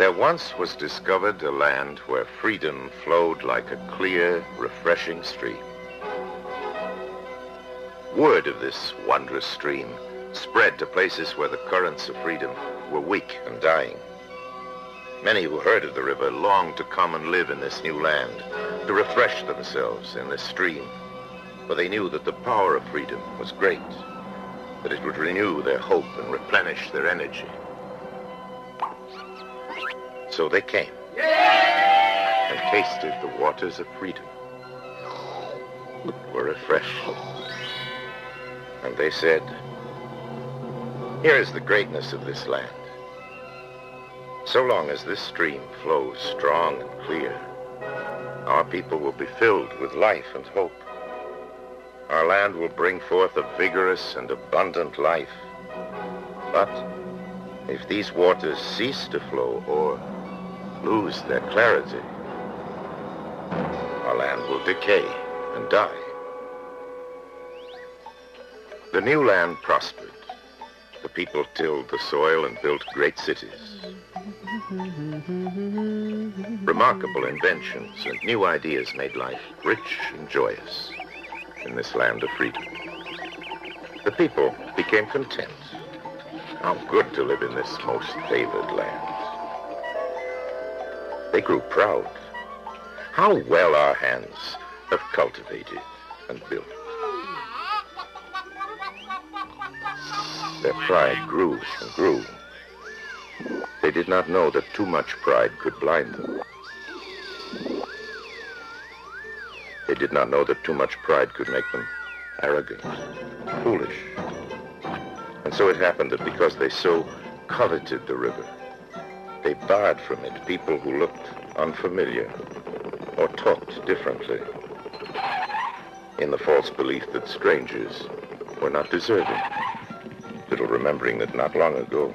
There once was discovered a land where freedom flowed like a clear, refreshing stream. Word of this wondrous stream spread to places where the currents of freedom were weak and dying. Many who heard of the river longed to come and live in this new land, to refresh themselves in this stream, for they knew that the power of freedom was great, that it would renew their hope and replenish their energy. So they came and tasted the waters of freedom, were refreshed, and they said, "Here is the greatness of this land. So long as this stream flows strong and clear, our people will be filled with life and hope. Our land will bring forth a vigorous and abundant life. But if these waters cease to flow or lose their clarity, our land will decay and die." The new land prospered. The people tilled the soil and built great cities. Remarkable inventions and new ideas made life rich and joyous in this land of freedom. The people became content. How good to live in this most favored land. They grew proud. How well our hands have cultivated and built. Their pride grew and grew. They did not know that too much pride could blind them. They did not know that too much pride could make them arrogant, foolish. And so it happened that because they so coveted the river, they barred from it people who looked unfamiliar or talked differently, in the false belief that strangers were not deserving, little remembering that not long ago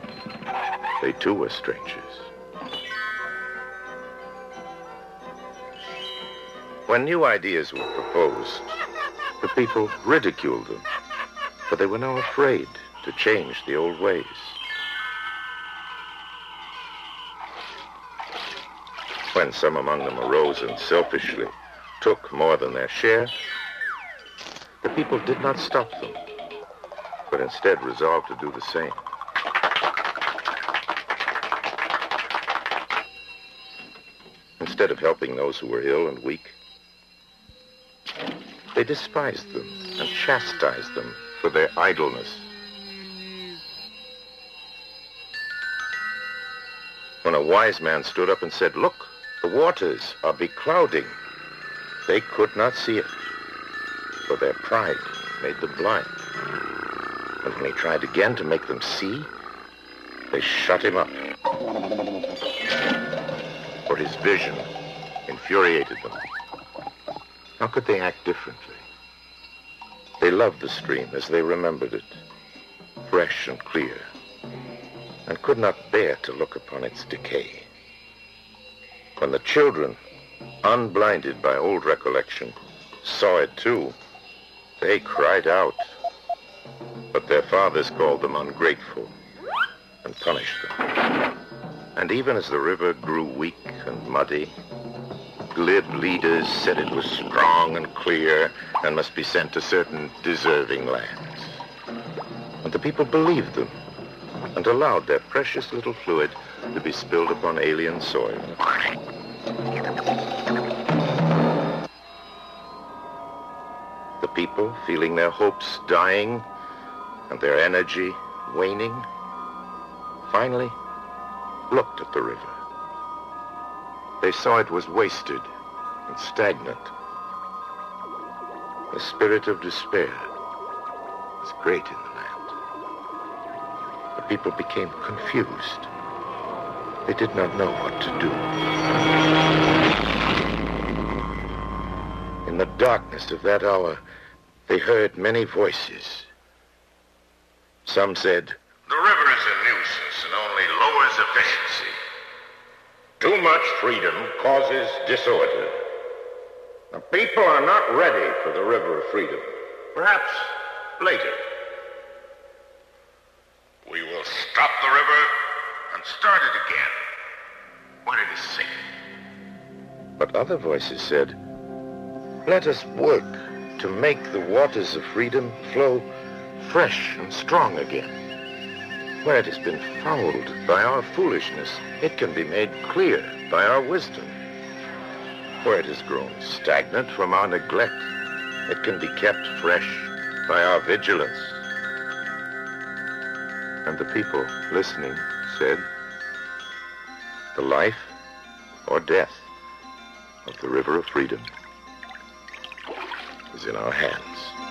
they too were strangers. When new ideas were proposed, the people ridiculed them, but they were now afraid to change the old ways. When some among them arose and selfishly took more than their share, the people did not stop them, but instead resolved to do the same. Instead of helping those who were ill and weak, they despised them and chastised them for their idleness. When a wise man stood up and said, "Look, the waters are beclouding," they could not see it, for their pride made them blind. And when he tried again to make them see, they shut him up. For his vision infuriated them. How could they act differently? They loved the stream as they remembered it, fresh and clear, and could not bear to look upon its decay. When the children, unblinded by old recollection, saw it too, they cried out, but their fathers called them ungrateful and punished them. And even as the river grew weak and muddy, glib leaders said it was strong and clear and must be sent to certain deserving lands. And the people believed them and allowed their precious little fluid to be spilled upon alien soil. The people, feeling their hopes dying and their energy waning, finally looked at the river. They saw it was wasted and stagnant. The spirit of despair was great in the land. The people became confused. They did not know what to do. In the darkness of that hour, they heard many voices. Some said, "The river is a nuisance and only lowers efficiency. Too much freedom causes disorder. The people are not ready for the river of freedom. Perhaps later. We will stop the river and start it again. when it is safe. But other voices said, let us work to make the waters of freedom flow fresh and strong again. Where it has been fouled by our foolishness, it can be made clear by our wisdom. Where it has grown stagnant from our neglect, it can be kept fresh by our vigilance. And the people listening said, the life or death of the river of freedom is in our hands.